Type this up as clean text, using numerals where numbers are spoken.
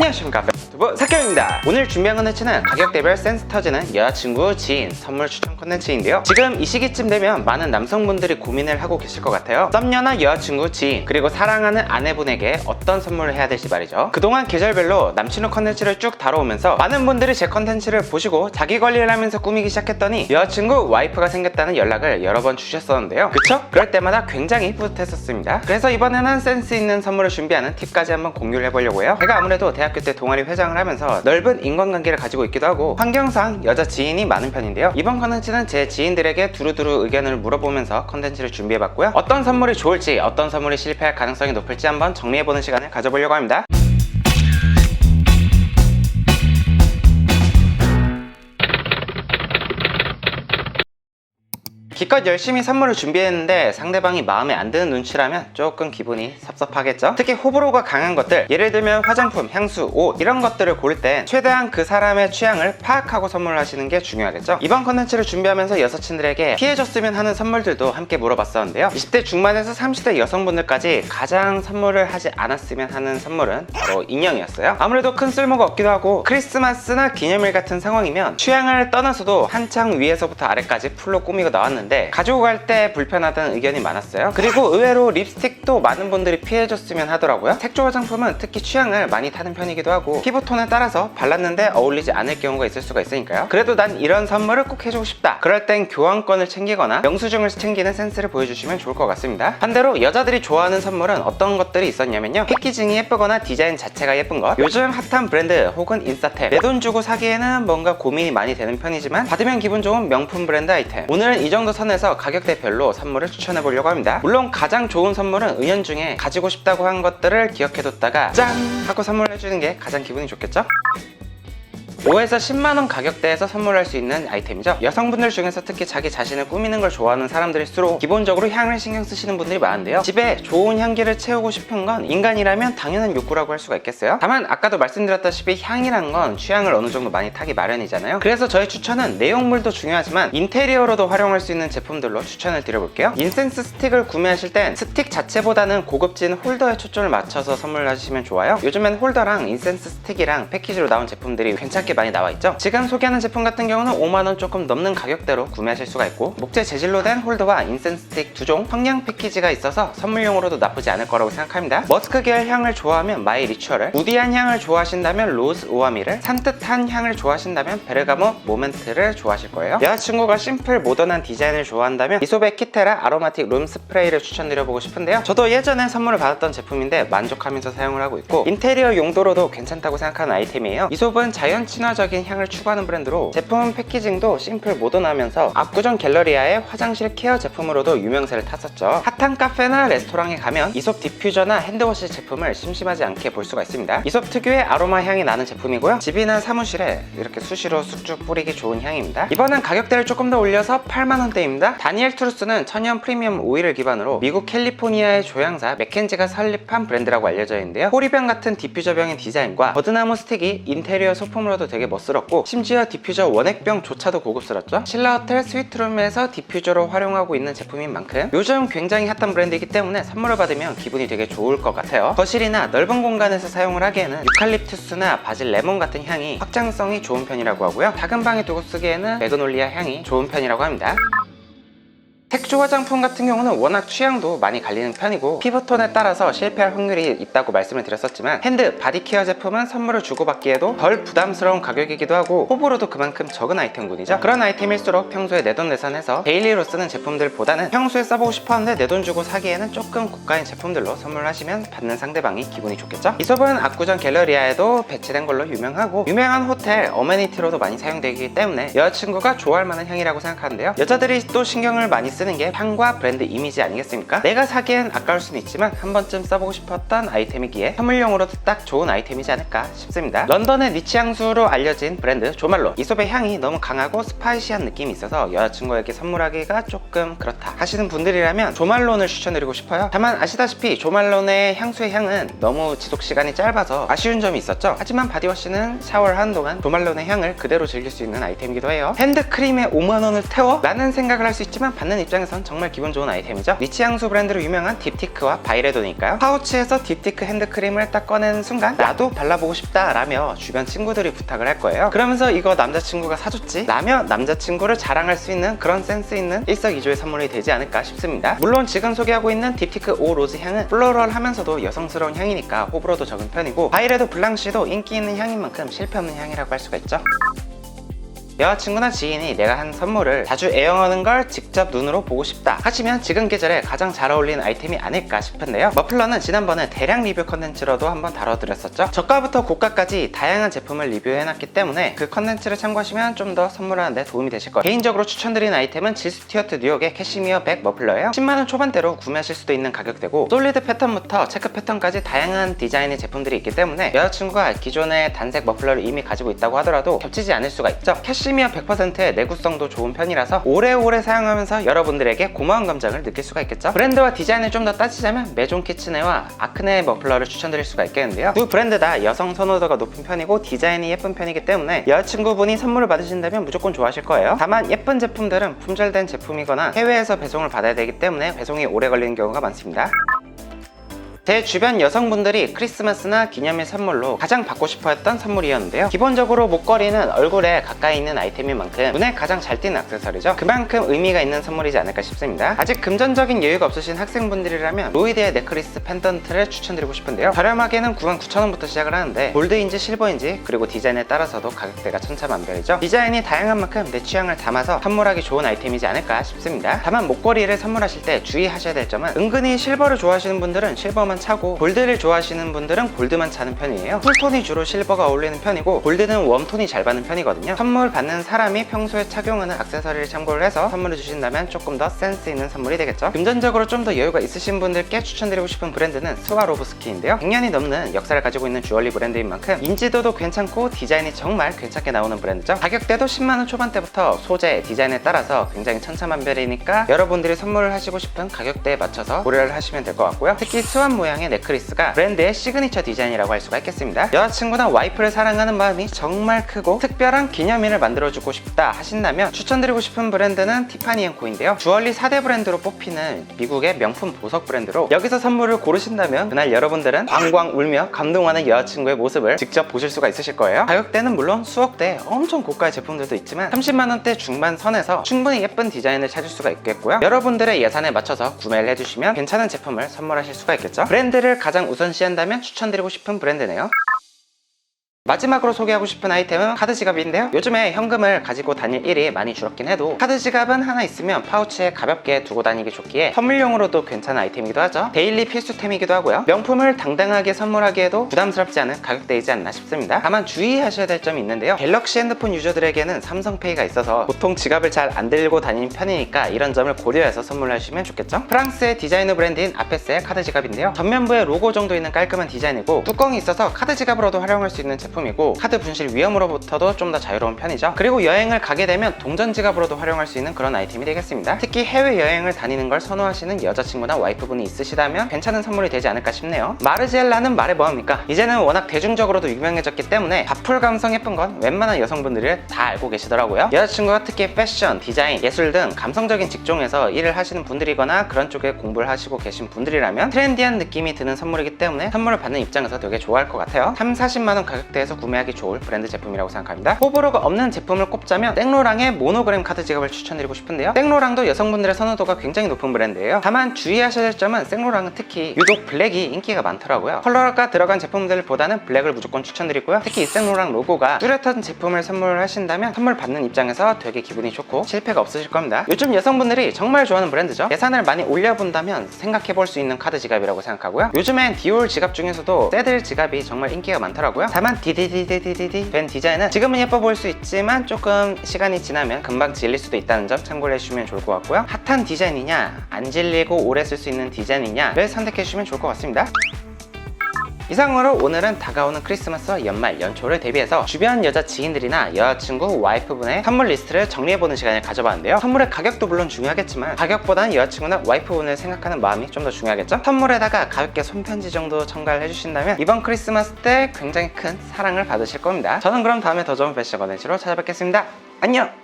안녕하십니까, 유튜브 삭경입니다. 오늘 준비한 컨텐츠는 가격대별 센스 터지는 여자친구, 지인, 선물 추천 컨텐츠인데요. 지금 이 시기쯤 되면 많은 남성분들이 고민을 하고 계실 것 같아요. 썸녀나 여자친구, 지인, 그리고 사랑하는 아내분에게 어떤 선물을 해야 될지 말이죠. 그동안 계절별로 남친룩 컨텐츠를 쭉 다뤄오면서 많은 분들이 제 컨텐츠를 보시고 자기 관리를 하면서 꾸미기 시작했더니 여자친구, 와이프가 생겼다는 연락을 여러 번 주셨었는데요. 그쵸? 그럴 때마다 굉장히 뿌듯했었습니다. 그래서 이번에는 센스 있는 선물을 준비하는 팁까지 한번 공유를 해보려고 해요. 제가 아무래도 대학교 때 동아리 회장을 하면서 넓은 인간관계를 가지고 있기도 하고 환경상 여자 지인이 많은 편인데요. 이번 컨텐츠는 제 지인들에게 두루두루 의견을 물어보면서 컨텐츠를 준비해봤고요. 어떤 선물이 좋을지, 어떤 선물이 실패할 가능성이 높을지 한번 정리해보는 시간을 가져보려고 합니다. 기껏 열심히 선물을 준비했는데 상대방이 마음에 안 드는 눈치라면 조금 기분이 섭섭하겠죠? 특히 호불호가 강한 것들, 예를 들면 화장품, 향수, 옷 이런 것들을 고를 땐 최대한 그 사람의 취향을 파악하고 선물을 하시는 게 중요하겠죠? 이번 컨텐츠를 준비하면서 여사친들에게 피해줬으면 하는 선물들도 함께 물어봤었는데요. 20대 중반에서 30대 여성분들까지 가장 선물을 하지 않았으면 하는 선물은 바로 인형이었어요. 아무래도 큰 쓸모가 없기도 하고 크리스마스나 기념일 같은 상황이면 취향을 떠나서도 한창 위에서부터 아래까지 풀로 꾸미고 나왔는데 가지고 갈 때 불편하다는 의견이 많았어요. 그리고 의외로 립스틱도 많은 분들이 피해줬으면 하더라고요. 색조 화장품은 특히 취향을 많이 타는 편이기도 하고 피부톤에 따라서 발랐는데 어울리지 않을 경우가 있을 수가 있으니까요. 그래도 난 이런 선물을 꼭 해주고 싶다, 그럴 땐 교환권을 챙기거나 영수증을 챙기는 센스를 보여주시면 좋을 것 같습니다. 반대로 여자들이 좋아하는 선물은 어떤 것들이 있었냐면요, 패키징이 예쁘거나 디자인 자체가 예쁜 것, 요즘 핫한 브랜드 혹은 인싸템, 내 돈 주고 사기에는 뭔가 고민이 많이 되는 편이지만 받으면 기분 좋은 명품 브랜드 아이템. 오늘은 이 정도 선에서 가격대별로 선물을 추천해 보려고 합니다. 물론 가장 좋은 선물은 은연중에 가지고 싶다고 한 것들을 기억해뒀다가 짠! 하고 선물해주는 게 가장 기분이 좋겠죠? 5에서 10만원 가격대에서 선물할 수 있는 아이템이죠. 여성분들 중에서 특히 자기 자신을 꾸미는 걸 좋아하는 사람들일수록 기본적으로 향을 신경 쓰시는 분들이 많은데요. 집에 좋은 향기를 채우고 싶은 건 인간이라면 당연한 욕구라고 할 수가 있겠어요. 다만 아까도 말씀드렸다시피 향이란 건 취향을 어느 정도 많이 타기 마련이잖아요. 그래서 저의 추천은 내용물도 중요하지만 인테리어로도 활용할 수 있는 제품들로 추천을 드려볼게요. 인센스 스틱을 구매하실 땐 스틱 자체보다는 고급진 홀더에 초점을 맞춰서 선물하시면 좋아요. 요즘엔 홀더랑 인센스 스틱이랑 패키지로 나온 제품들이 괜찮게 많이 나와있죠. 지금 소개하는 제품 같은 경우는 5만원 조금 넘는 가격대로 구매하실 수가 있고 목재 재질로 된 홀더와 인센스 스틱 2종 성냥 패키지가 있어서 선물용으로도 나쁘지 않을 거라고 생각합니다. 머스크 계열 향을 좋아하면 마이 리추얼을, 우디한 향을 좋아하신다면 로즈 오아미를, 산뜻한 향을 좋아하신다면 베르가모 모멘트를 좋아하실 거예요. 여자친구가 심플 모던한 디자인을 좋아한다면 이솝의 키테라 아로마틱 룸 스프레이를 추천드려보고 싶은데요. 저도 예전에 선물을 받았던 제품인데 만족하면서 사용을 하고 있고 인테리어 용도로도 괜찮다고 생각하는 아이템이에요. 이솝은 자연 친화적인 향을 추구하는 브랜드로 제품 패키징도 심플 모던하면서 압구정 갤러리아의 화장실 케어 제품으로도 유명세를 탔었죠. 핫한 카페나 레스토랑에 가면 이솝 디퓨저나 핸드워시 제품을 심심하지 않게 볼 수가 있습니다. 이솝 특유의 아로마 향이 나는 제품이고요. 집이나 사무실에 이렇게 수시로 쑥쭉 뿌리기 좋은 향입니다. 이번엔 가격대를 조금 더 올려서 8만원대입니다. 다니엘 트루스는 천연 프리미엄 오일을 기반으로 미국 캘리포니아의 조향사 맥켄지가 설립한 브랜드라고 알려져 있는데요. 호리병 같은 디퓨저병의 디자인과 버드나무 스틱이 인테리어 소품으로도 되게 멋스럽고 심지어 디퓨저 원액병조차도 고급스럽죠. 신라호텔 스위트룸에서 디퓨저로 활용하고 있는 제품인 만큼 요즘 굉장히 핫한 브랜드이기 때문에 선물을 받으면 기분이 되게 좋을 것 같아요. 거실이나 넓은 공간에서 사용을 하기에는 유칼립투스나 바질 레몬 같은 향이 확장성이 좋은 편이라고 하고요. 작은 방에 두고 쓰기에는 매그놀리아 향이 좋은 편이라고 합니다. 색조 화장품 같은 경우는 워낙 취향도 많이 갈리는 편이고 피부톤에 따라서 실패할 확률이 있다고 말씀을 드렸었지만 핸드, 바디케어 제품은 선물을 주고받기에도 덜 부담스러운 가격이기도 하고 호불호도 그만큼 적은 아이템군이죠. 그런 아이템일수록 평소에 내돈내산해서 데일리로 쓰는 제품들보다는 평소에 써보고 싶었는데 내 돈 주고 사기에는 조금 고가인 제품들로 선물하시면 받는 상대방이 기분이 좋겠죠. 이솝은 압구정 갤러리아에도 배치된 걸로 유명하고 유명한 호텔 어메니티로도 많이 사용되기 때문에 여자친구가 좋아할 만한 향이라고 생각하는데요. 여자들이 또 신경을 많이 쓰는 게 향과 브랜드 이미지 아니겠습니까? 내가 사기엔 아까울 수는 있지만 한 번쯤 써보고 싶었던 아이템이기에 선물용으로도 딱 좋은 아이템이지 않을까 싶습니다. 런던의 니치 향수로 알려진 브랜드 조말론, 이솝의 향이 너무 강하고 스파이시한 느낌이 있어서 여자친구에게 선물하기가 조금 그렇다 하시는 분들이라면 조말론을 추천드리고 싶어요. 다만 아시다시피 조말론의 향수의 향은 너무 지속시간이 짧아서 아쉬운 점이 있었죠. 하지만 바디워시는 샤워를 하는 동안 조말론의 향을 그대로 즐길 수 있는 아이템이기도 해요. 핸드크림에 5만원을 태워? 라는 생각을 할 수 있지만 받는 입장 입장에선 정말 기분 좋은 아이템이죠. 니치 향수 브랜드로 유명한 딥티크와 바이레도니까요. 파우치에서 딥티크 핸드크림을 딱 꺼내는 순간 나도 발라보고 싶다 라며 주변 친구들이 부탁을 할 거예요. 그러면서 이거 남자친구가 사줬지 라며 남자친구를 자랑할 수 있는 그런 센스 있는 일석이조의 선물이 되지 않을까 싶습니다. 물론 지금 소개하고 있는 딥티크 오 로즈 향은 플로럴하면서도 여성스러운 향이니까 호불호도 적은 편이고, 바이레도 블랑시도 인기 있는 향인 만큼 실패 없는 향이라고 할 수가 있죠. 여자친구나 지인이 내가 한 선물을 자주 애용하는 걸 직접 눈으로 보고 싶다 하시면 지금 계절에 가장 잘 어울리는 아이템이 아닐까 싶은데요. 머플러는 지난번에 대량 리뷰 컨텐츠로도 한번 다뤄드렸었죠. 저가부터 고가까지 다양한 제품을 리뷰해놨기 때문에 그 컨텐츠를 참고하시면 좀 더 선물하는데 도움이 되실 거예요. 개인적으로 추천드리는 아이템은 질 스튜어트 뉴욕의 캐시미어 백 머플러예요. 10만원 초반대로 구매하실 수도 있는 가격대고, 솔리드 패턴부터 체크 패턴까지 다양한 디자인의 제품들이 있기 때문에 여자친구가 기존의 단색 머플러를 이미 가지고 있다고 하더라도 겹치지 않을 수가 있죠. 캐시미어 100%의 내구성도 좋은 편이라서 오래오래 사용하면서 여러분들에게 고마운 감정을 느낄 수가 있겠죠. 브랜드와 디자인을 좀 더 따지자면 메종 키츠네와 아크네 머플러를 추천드릴 수가 있겠는데요. 두 브랜드 다 여성 선호도가 높은 편이고 디자인이 예쁜 편이기 때문에 여자친구분이 선물을 받으신다면 무조건 좋아하실 거예요. 다만 예쁜 제품들은 품절된 제품이거나 해외에서 배송을 받아야 되기 때문에 배송이 오래 걸리는 경우가 많습니다. 제 주변 여성분들이 크리스마스나 기념일 선물로 가장 받고 싶어 했던 선물이었는데요. 기본적으로 목걸이는 얼굴에 가까이 있는 아이템인 만큼 눈에 가장 잘 띄는 액세서리죠. 그만큼 의미가 있는 선물이지 않을까 싶습니다. 아직 금전적인 여유가 없으신 학생분들이라면 로이드의 넥클리스 펜던트를 추천드리고 싶은데요. 저렴하게는 99,000원부터 시작을 하는데 골드인지 실버인지 그리고 디자인에 따라서도 가격대가 천차만별이죠. 디자인이 다양한 만큼 내 취향을 담아서 선물하기 좋은 아이템이지 않을까 싶습니다. 다만 목걸이를 선물하실 때 주의하셔야 될 점은, 은근히 실버를 좋아하시는 분들은 실버만 차고 골드를 좋아하시는 분들은 골드만 차는 편이에요. 쿨톤이 주로 실버가 어울리는 편이고 골드는 웜톤이 잘 받는 편이거든요. 선물 받는 사람이 평소에 착용하는 액세서리를 참고를 해서 선물을 주신다면 조금 더 센스 있는 선물이 되겠죠. 금전적으로 좀 더 여유가 있으신 분들께 추천드리고 싶은 브랜드는 스와로브스키인데요. 100년이 넘는 역사를 가지고 있는 주얼리 브랜드인 만큼 인지도도 괜찮고 디자인이 정말 괜찮게 나오는 브랜드죠. 가격대도 10만원 초반대부터 소재, 디자인에 따라서 굉장히 천차만별이니까 여러분들이 선물을 하시고 싶은 가격대에 맞춰서 고려를 하시면 될 것 같고요. 특히 스완 모양의 넥클리스가 브랜드의 시그니처 디자인이라고 할 수가 있겠습니다. 여자친구나 와이프를 사랑하는 마음이 정말 크고 특별한 기념일을 만들어주고 싶다 하신다면 추천드리고 싶은 브랜드는 티파니 앤 코인데요. 주얼리 4대 브랜드로 뽑히는 미국의 명품 보석 브랜드로, 여기서 선물을 고르신다면 그날 여러분들은 광광 울며 감동하는 여자친구의 모습을 직접 보실 수가 있으실 거예요. 가격대는 물론 수억대 엄청 고가의 제품들도 있지만 30만원대 중반 선에서 충분히 예쁜 디자인을 찾을 수가 있겠고요. 여러분들의 예산에 맞춰서 구매를 해주시면 괜찮은 제품을 선물하실 수가 있겠죠. 브랜드를 가장 우선시한다면 추천드리고 싶은 브랜드네요. 마지막으로 소개하고 싶은 아이템은 카드 지갑인데요. 요즘에 현금을 가지고 다닐 일이 많이 줄었긴 해도 카드 지갑은 하나 있으면 파우치에 가볍게 두고 다니기 좋기에 선물용으로도 괜찮은 아이템이기도 하죠. 데일리 필수템이기도 하고요. 명품을 당당하게 선물하기에도 부담스럽지 않은 가격대이지 않나 싶습니다. 다만 주의하셔야 될 점이 있는데요. 갤럭시 핸드폰 유저들에게는 삼성페이가 있어서 보통 지갑을 잘 안 들고 다니는 편이니까 이런 점을 고려해서 선물하시면 좋겠죠. 프랑스의 디자이너 브랜드인 아페스의 카드 지갑인데요. 전면부에 로고 정도 있는 깔끔한 디자인이고 뚜껑이 있어서 카드 지갑으로도 활용할 수 있는 제품이고 카드 분실 위험으로부터도 좀 더 자유로운 편이죠. 그리고 여행을 가게 되면 동전 지갑으로도 활용할 수 있는 그런 아이템이 되겠습니다. 특히 해외여행을 다니는 걸 선호하시는 여자친구나 와이프분이 있으시다면 괜찮은 선물이 되지 않을까 싶네요. 마르지엘라는 말해 뭐합니까? 이제는 워낙 대중적으로도 유명해졌기 때문에 바풀 감성 예쁜 건 웬만한 여성분들이 다 알고 계시더라고요. 여자친구가 특히 패션, 디자인, 예술 등 감성적인 직종에서 일을 하시는 분들이거나 그런 쪽에 공부를 하시고 계신 분들이라면 트렌디한 느낌이 드는 선물이기 때문에 선물을 받는 입장에서 되게 좋아할 것 같아요. 30-40만원 가격대에서 구매하기 좋을 브랜드 제품이라고 생각합니다. 호불호가 없는 제품을 꼽자면 생로랑의 모노그램 카드 지갑을 추천드리고 싶은데요. 생로랑도 여성분들의 선호도가 굉장히 높은 브랜드예요. 다만 주의하셔야 될 점은 생로랑은 특히 유독 블랙이 인기가 많더라고요. 컬러가 들어간 제품들보다는 블랙을 무조건 추천드리고요. 특히 이 생로랑 로고가 뚜렷한 제품을 선물하신다면 선물 받는 입장에서 되게 기분이 좋고 실패가 없으실 겁니다. 요즘 여성분들이 정말 좋아하는 브랜드죠. 예산을 많이 올려본다면 생각해볼 수 있는 카드 지갑이라고 생각하고요. 요즘엔 디올 지갑 중에서도 새들 지갑이 정말 인기가 많더라고요. 다만 디디디디디디 된 디자인은 지금은 예뻐 보일 수 있지만 조금 시간이 지나면 금방 질릴 수도 있다는 점 참고를 해주시면 좋을 것 같고요. 핫한 디자인이냐 안 질리고 오래 쓸 수 있는 디자인이냐를 선택해 주시면 좋을 것 같습니다. 이상으로 오늘은 다가오는 크리스마스와 연말, 연초를 대비해서 주변 여자 지인들이나 여자친구, 와이프분의 선물 리스트를 정리해보는 시간을 가져봤는데요. 선물의 가격도 물론 중요하겠지만 가격보다는 여자친구나 와이프분을 생각하는 마음이 좀 더 중요하겠죠? 선물에다가 가볍게 손편지 정도 첨가를 해주신다면 이번 크리스마스 때 굉장히 큰 사랑을 받으실 겁니다. 저는 그럼 다음에 더 좋은 패션 컨텐츠로 찾아뵙겠습니다. 안녕!